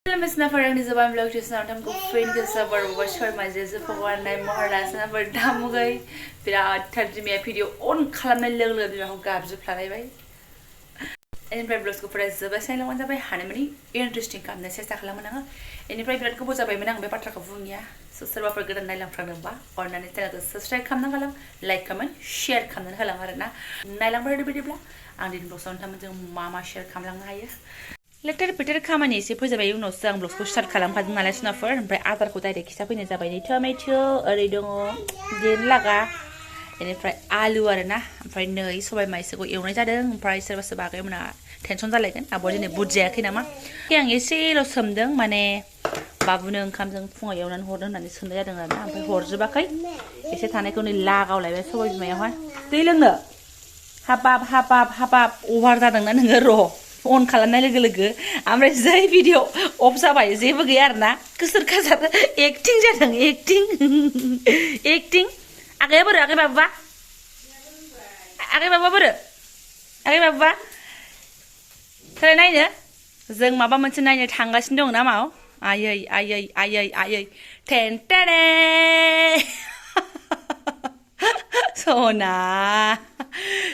Namaste, I'm Jobanivlog. Just now, I'm going to film this over short my days for one night more last number damugai. Without touching me a video on calamel little gabs of play. And private school for us, the best I want to buy honey. Interesting come the sister Calamana. And if private couples are by Menang Bepatraka Vunia, so serve for good and Nilam from the bar, or Nanita subscribe come the like, comment, share come the Halamarana, Nilam Berdibla, and in Boston Mama share come along higher. Letter Peter Kamani, suppose I know some blocks to start Kalampa National Firm, by other could I take Sapin by the tomato, a rido, the laga, and if I alu arena, and find no so by myself, you know, price of a bagamna, tensions are like a body in a budget in a ma. Young is sale or something, money. Babunung comes and for your and hold on and it's on the other hand. Horse bakai. Is it an only lag out like so is my one? Taylor. Hap up, over that and a row. On Kalanelga, I'm a video observe by Zevagiarna, Kusur Kazat, acting. Agabava. Karanina, Zeng Mabamantanina Tangas no now. Ay, 10 So na.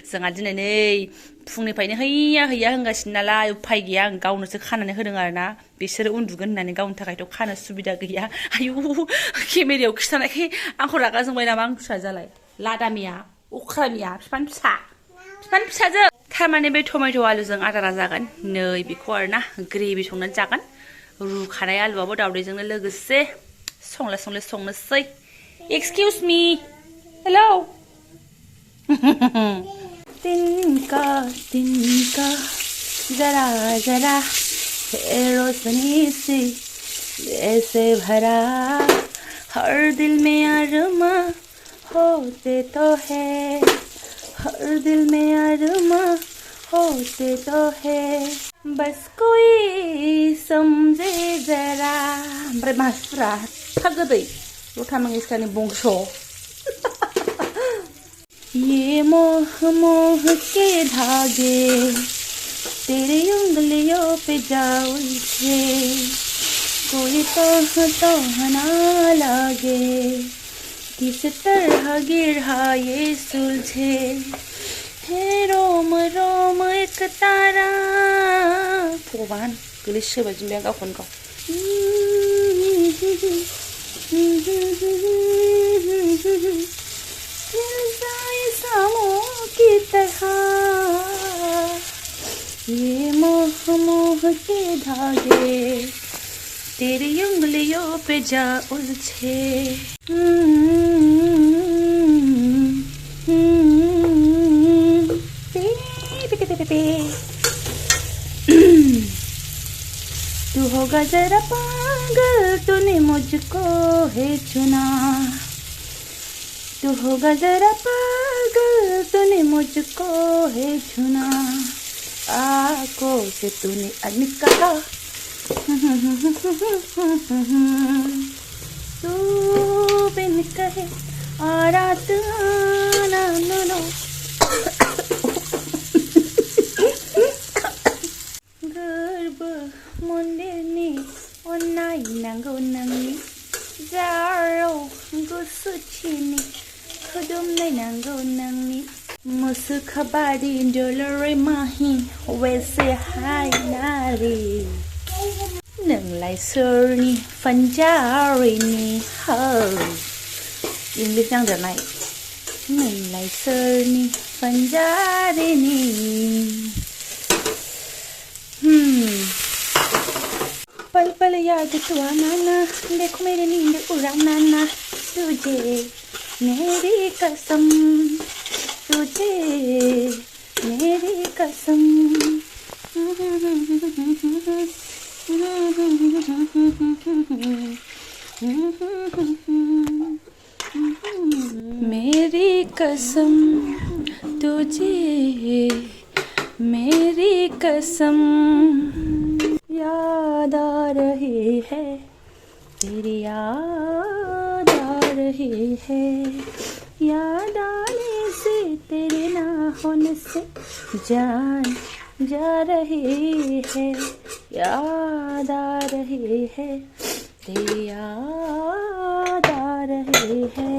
Sangadine. Fungni paine hiya hangasnala paigia and gown to Hanan Hudana, be said undugan and gown to Hana Subidagia. Ayu, Kimedio Kisanaki, Ankoragas when among Shazalai, Ladamia, Ukramia, Spansa. Tamanebe tomato alus and Adarazagan, no be corna, gravy on the jagan, Rukanayal, what our reason the legacy, songless say. Excuse me. Hello. Tinka, zara, रोशनी से ऐसे भरा हर दिल में अरमा होते तो है हर दिल में अरमा होते तो है बस कोई समझे जरा ब्रह्मास्त्र थक गई उठा मंगेशकर ने बोंगशो ये मोह के धागे तेरे उंगलियों पे जा उलझे कोई तो ना लागे किस तरह गिरा ये सुलझे है रोम एक तारा भगवान गलिशे बजमें का फोन का की तरह ये मोह के धागे तेरी उंगलियों पे जा उलझे तू होगा जरा पागल तूने मुझको है चुना तू होगा जरा पागल तूने मुझको है चुना आँखों से तूने निकाला तू बिन कहे और रात ना नो गर्भ मुंडेनी ओनाई नंगो नंगी जारो गुसुचिनी खुदुम नहीं नंगो नंगी मुस्खबारी डोलरे माही वैसे हाय नारी नंगलाई सरनी फंजारिनी हो इंग्लिश नांग दरनाय नंगलाई सरनी फंजारिनी पल पल याद तू आना देखो मेरे नींद उड़ाना तुझे मेरी कसम तुझे मेरी कसम मेरी कसम तुझे मेरी कसम याद आ रही है तेरी याद आ रही है याद आने से तेरे ना होने से जान जा रही है याद आ रही है तेरी याद आ रही है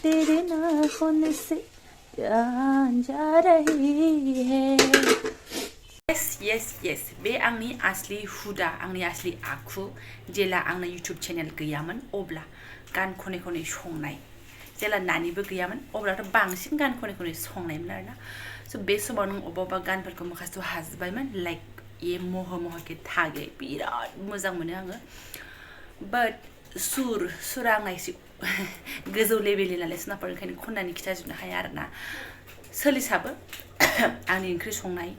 तेरे नाखून से जान जा रही है yes बे आंनि आसलि हुदा आंनि आसलि आखु जेला आंना YouTube चेनेल गैयामोन अब्ला गान खनै खनै संनाय जेला नानिबो गैयामोन अब्लाथ' बांसिन गान खनै खनै संनायमोन आरोना स' बे समाव नों अबेबा गानफोरखौ माखासे हाजोबायमोन लाइक ये मोह मोह के थागे बिराद मोजां मोनो आङो बाट सुरा आंना एसे गोजौ लेभेलनि नालाय सोनाफोर ओंखायनो खननानै खिथाजोबनो हाया आरोना सोलिसाबो आंनि ओंख्रि संनाय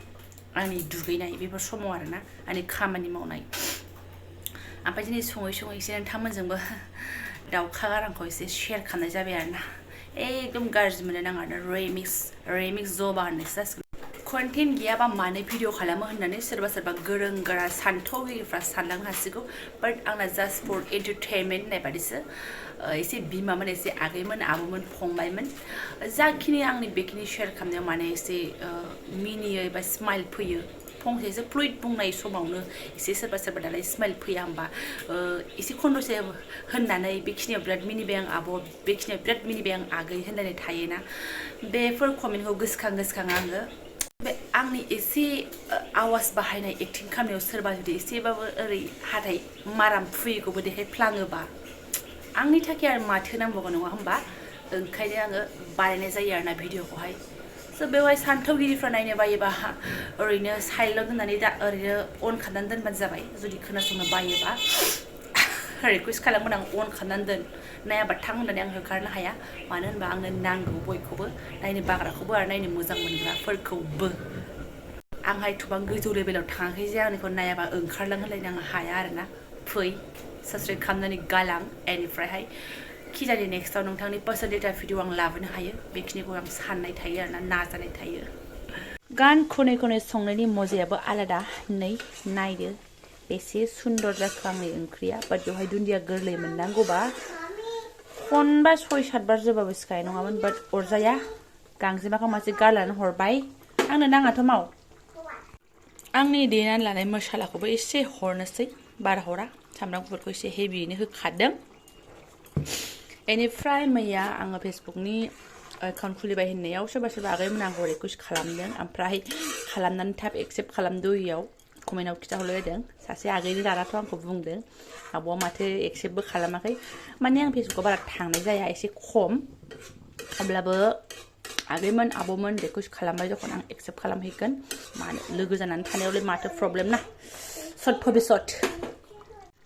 आंनि दुगैनाय बेफोर समाव आरोना आंनि खामानि मावनाय ओमफ्राय दिनै सङै सङै एसे नोंथांमोनजोंबो दाउखा गारांखौ एसे शेयार खालामनाय जाबाय आरोना एकदम गाज्रि मोननो नाङा आरोना रेमिक्स जबा होननायसो जासिगोन कन्टेन्ट गैयाबा मानो भिडिअ खालामो होननानै सोरबा सोरबा गोरों गोरा सान्थौगिरिफ्रा सानलांनो हासिगौ बाट आंना जास्ट फर एन्टारटेनमेन्ट होननाय बादिसो एसे बिमामोन एसे आगैमोन आबौमोन फंबायमोन जाखिनि आंनि बेखिनि शेयार खालामनायाव माने एसे मिनियो एबा स्माइल फैयो फंसेसो फ्लुइड बुंनाय समावनो एसे सोरबा सोरबा दालाय स्माइल फैया होमबा एसे खनदसे होननानै बेखिनियाव बिराद मिनिबाय आं आब' बेखिनियाव बिराद मिनिबाय आं आगै होनलायनाय थायोना बेफोर कमेन्टखौ गोसोखां आङो बे आंनि एसे आवाज बाहायनाय एक्टिं खालामनायाव सोरबा जुदि एसेबाबो ओरै हाथाय माराम फुयैखौबो देखायफ्लाङोबा आंनि थाखाय आरो माथो नांबावगौ नङा होमबा ओंखायनो आङो बानायनाय जायो आरोना भिडिअखौहाय स' बेवहाय सान्थौगिरिफ्रा नायनो बायोबा ओरैनो साइडल' दोननानै दा ओरैनो अन खालामनानै दोनबानो जाबाय जुदि खोनासंनो बायोबा रिकुवेस्ट खालामगोन आं अन खालामनानै दोन नायाबा थां होननानै आं होखारनो हाया मानो होनबा आंनो नांगौ बयखौबो नायनो बाग्राखौबो आरो नायनो मोजां मोनग्राफोरखौबो आंहा एथ'बां गोजौ लेभेलाव थाङाखै जे आंनिखौ नायाबा ओंखारलांहोलायनो आं हाया आरोना फै साबसक्राइब खालामनानै गालां एनिफ्रायहाय खिजानि नेक्स्टआव नोंथांनि पार्सनेल भिडिअ आं लाबोनो हायो बेखिनिखौ आं साननाय थायो आरोना नाजानाय थायो गान खनै खनै संनायनि मजायाबो आलादा नै नायदो बेसे सुन्दर जाखो आंनि ओंख्रिया बाट बेवहाय दुन्दिया गोरलै मोननांगौबा खनबा 6-7 बार जोबाबो सिखानाय नङामोन बाट अरजाया गांजेमाखौ मासे गारनानै हरबाय आंनो नाङाथ' माव आंनि देनानै लानाय मसालाखौबो एसे हरनोसै बारा हरा सामब्राम गुफुरखौ एसे हेभियैनो होखादों बेनिफ्राय मैया आङो फेसबुकनि एकाउन्ट खुलिबाय होननायाव सोरबा आगैमोना आंखौ रिकुवेस्ट खालामदों ओमफ्राय खालामनानै थाब एक्सेप्ट खालामदों कमेन्टआव खिथाहरलायदों सासे आगैनि दादाथ' आंखौ बुंदों आब'आ माथो एक्सेप्टबो खालामाखै माने आं फेसबुकाव बारा थांनाय जाया एसे खम अब्लाबो आगैमोन आब'मोन रिकुवेस्ट खालामबाय जखन आं एक्सेप्ट खालामहैगोन मानो लोगो जानानै थानायावलाय माथो प्रब्लेम ना सट भबिसत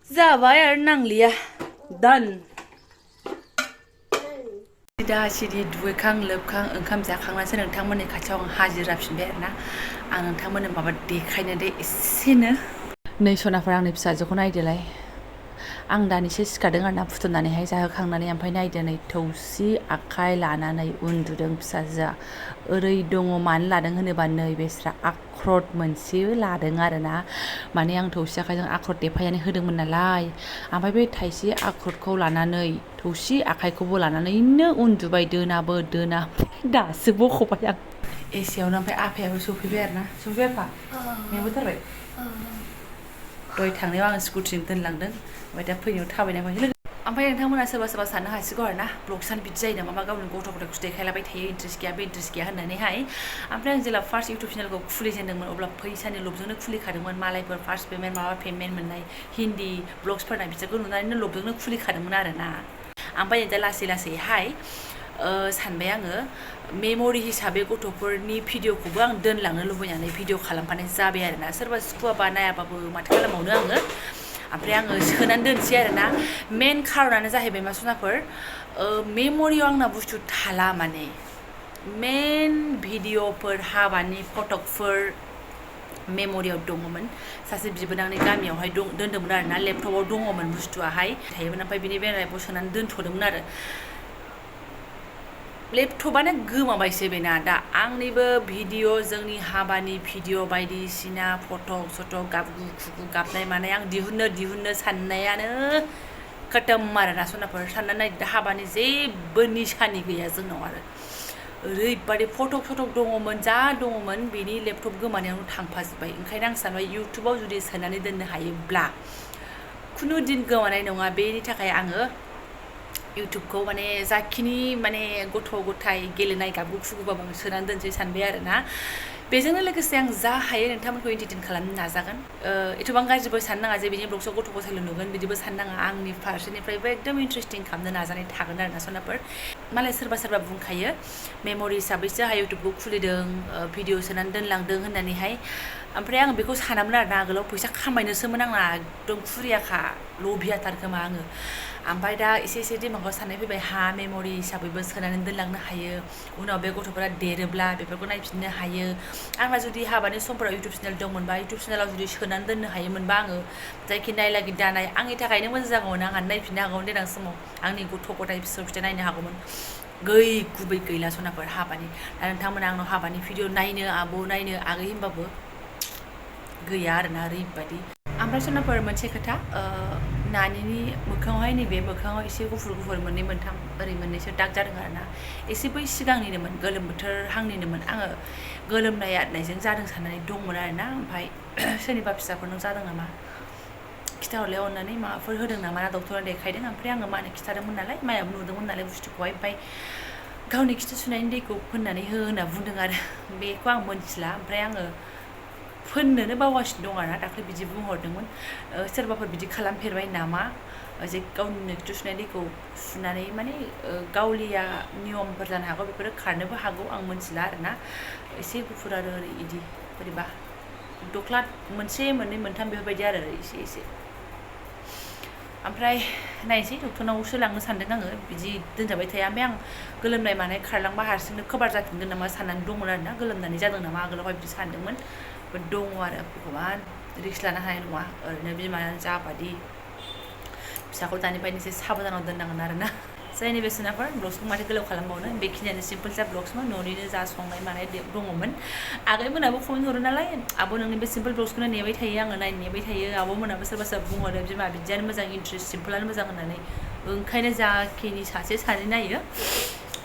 जाबाय आरो नांलिया दान सिदा दुगैखां लोबखां ओंखाम जाखांनानैसो नोंथांमोननि खाथियाव आं हाजिर जाफिनबाय आरोना आं नोंथांमोननो माबा देखायनो दे एसेनो नै सनाफोर आंनि फिसाजोखौ नायदोलाय आं दानिसो सिखारदों आरोना फुथुनानैहाय जाहोखांनानै ओमफ्राय नायदो नै थौसि आखाइ लानानै उन्दुदों फिसाजोआ ओरै दङ मानो लादों होनोबा नै बेस्रा आख्रट मोनसे लादों आरोना माने आं थौसि आखाइजों आख्रट देफायनानै होदोंमोन नालाय ओमफ्राय बे थाइसे आख्रटखौ लानानै थौसि आखाइखौबो लानानैनो उन्दुबाय दोनाबो दोना दासो बख'बाय आं एसेयावनो ओमफ्राय आफायाबो सफैबाय आरोना सफैबाय आफा मेंबोथारबाय दहाय थांनायाव आं स्कुटिजों दोनलांदों ओमफ्राय दा फैनायाव थाबायना फैबाय ओमफ्राय नोंथांमोना सोरबा साननो हासिगौ आरोना ब्लग सान बिदि जायो नामा गावनि गथ' गथायखौ देखायलाबाय थायो इन्ट्रेस्ट गैया बे इन्ट्रेस्ट गैया होननानैहाय ओमफ्राय आं जेब्ला फार्स्ट इउटुब चेनेलखौ खुलिजेनदोंमोन अब्ला फैसानि लबजोंनो खुलिखादोंमोन मालायफोर फार्स्ट पेमेन्ट माबा पेमेन्ट मोननाय हिन्दी ब्लग्सफोरना बिसोरखौ नुनानैनो लबजोंनो खुलिखादोंमोन आरोना ओमफ्राय दा लासैहाय सानबाय आङो मेम'रि हिसाबै गथ'फोरनि भिडिअखौबो आं दोनलांनो लुबैनानै भिडिअ खालामफानाय जाबाय आरोना सोरबा सुखुवाबा नायाबाबो माथो खालामबावनो आङो ओमफ्राय आङो सोनानै दोनसै आरोना मेन खारनानो जाहैबाय मा सनाफोर मेम'रियाव आंना बुस्थु थाला माने मेन भिडिअफोर हाबानि फटकफोर मेम'रियाव दङमोन सासे बिबोनांनि गामियावहाय दोन्दोंमोन आरोना लेपटपाव दङमोन बुस्थुआहाय थायोमोन ओमफ्राय बिनि बेरायखौ सोनानै दोनथ'दोंमोन आरो लेपटपानो गोमाबायसो बेना दा आंनिबो भिडिअ जोंनि हाबानि भिडिअ बायदिसिना फट' गाबगु खुगु गाबनाय मानाय आं दिहुननो साननायानो खतम आरोना सनाफोर साननानै नायदो दा हाबानि जेबो निशानि गैया जोंनाव आरो ओरैबादि फट' दङमोन जा दङमोन बेनि लेपटप गोमानायावनो थांफाजोब्बाय ओंखायनो आं सानबाय इउटुबाव जुदि सोनानै दोननो हायोब्ला खुनु दिन गोमानाय नङा बेनि थाखाय आङो इउटुबखौ माने जाखिनि माने गथ' गथाय गेलेनाय गाबगु खुगुबाबो आं सोनानै दोनसै सानबाय आरोना बेजोंनो लोगोसे आं जा हायो नोंथांमोनखौ एन्टारटेन खालामनो नाजागोन एथबां गाज्रिबो साननो नाङा जे बिनि ब्लगसआव गथ' गथायल' नुगोन बिदिबो साननो नाङा आंनि फारसेनिफ्रायबो एकदम इन्टारेस्टिं खालामनो नाजानाय थागोन आरोना सनाफोर मालाय सोरबा बुंखायो मेम'रि हिसाबैसो इउटुबखौ खुलिदों भिडिअ सोनानै दोनलांदों होननानैहाय ओमफ्राय आं बेखौ सानामोन आरोना आगोलाव फैसा खामायनोसोमोन आंना एकदम खुरियाखा लभियाथार खोमा आङो ओमफ्राय दा एसे दिमागाव साननाय फैबाय मेम'रि हिसाबैबो सोनानै दोनलांनो हायो उनाव बे गथ'फोरा देरोब्ला बेफोरखौ नायफिननो हायो आंना जुदि हाबानि समफोराव इउटुब चेनेल दंमोनबा इउटुब चेनेलाव जुदि सोनानै दोननो हायोमोनबा आङो जायखि नायलागि दानाय आंनि थाखायनो मोजां जागौमोन आंहा नायफिननो हागौमोन देनां समाव आंनि गथ' गथाय फिसा नायनो हागौमोन गुबै गैला सनाफोर हाबानि दा नोंथांमोना आंनाव हाबानि भिडिअ नायनो आब' नायनो आगै होनबाबो गैया आरोना ओरैबायदि ओमफ्राय सनाफोर मोनसे खोथा नानिनि मोखाङावहाय नैबे मोखाङाव एसे गुफुर मोननै मोनथाम ओरै मोननैसो दाग जादों आरोना एसे बै सिगांनिनोमोन गोलोम बोथोर हांनिनोमोन आङो गोलोमनाय आदनायजों जादों साननानै दंमोन आरोना ओमफ्राय सोरनिबा फिसाफोरनाव जादों नामा खिथाहरलाय अननानै माबाफोर होदों नामा ना डक्टरा देखायदों ओमफ्राय आङो मानो खिथादोंमोन नालाय मायाबो नुदोंमोन नालाय बुस्थुखौहाय ओमफ्राय गावनि खिथु सुनायनि दैखौ फोननानै हो होनना बुंदों आरो बेखौ आं मोनथिला ओमफ्राय आङो फोननोनो बावगासिनो दं आरोना दाख्लै बिदि बुंहरदोंमोन सोरबाफोर बिदि खालामफेरबाय नामा जे गावनि खिथु सुनाय दैखौ सुनानै माने गावलिया नियमफोर जानो हागौ बेफोरो खारनोबो हागौ आं मोनथिला आरोना एसे गुफुर आरो ओरै इदि बोरैबा दख्ला मोनसे मोननै मोनथाम बेफोरबायदि आरो एसे ओमफ्राय नायनोसै डक्टरनावसो लांनो सानदों आङो बिदि दोनजाबाय थाया ओमफ्राय आं गोलोमनाय मानाय खारलांबा हारसिंनो कभार जाफिनगोन नामा साननानै दंमोन आरोना गोलोमनानै जादों नामा आगोलावहाय बिदि सानदोंमोन दङ आरो भगबान रिक्स लानो हानाय नङा ओरैनो बिमायानो जाबादि फिसाखौ दानिफ्रायनो एसे साबधानाव दोननांगोन आरोना जायनि बेसेनाफोर ब्लग्सखौ माथो गोलाव खालामबावनो बेखिनियानो सिम्पोल जा ब्लग्समोन न'निनो जा संनाय मानाय दङमोन आगैमोनाबो कमेन्ट हरो नालाय आब' नोंनि बे सिम्पोल ब्लग्सखौनो नेबाय थायो आङो नायनो नेबाय थायो आब'मोनाबो सोरबा बुंहरो बिमा बिदियानो मोजां इन्ट्रेस्ट सिम्पोलानो मोजां होननानै ओंखायनो जाखिनि सानै नायो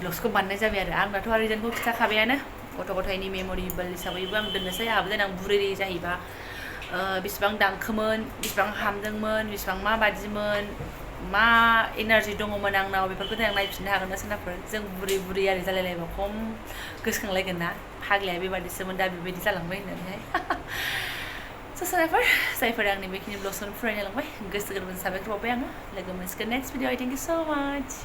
ब्लग्सखौ बानायनाय जाबाय आरो आंनाथ' आरो रिजनखौ खिथाखाबायानो गथ' गथायनि मेम'रिबोल हिसाबैबो आं दोननोसै आहाबो देनां बुरै जाहैबा बेसेबां दांखोमोन बेसेबां हामदोंमोन बेसेबां माबादिमोन मा एनार्जि दङमोन आंनाव बेफोरखौ देनां नायफिननो हागोन ना सोरनाफोर जों बुरै आरि जालायलायबा खम गोसोखांलायगोन ना फाग्लाया बेबादिसोमोन दा बेबायदि जालांबाय होननानैहाय सोरनाफोर जायफोर आंनि बेखिनि ब्लग्सखौनो फरायनो लांबाय गोसो गोरबोजों साबायखर बावबाय आङो लोगो मोनसिगोन नेक्स्ट भिडिअ थेंक इउ सो माच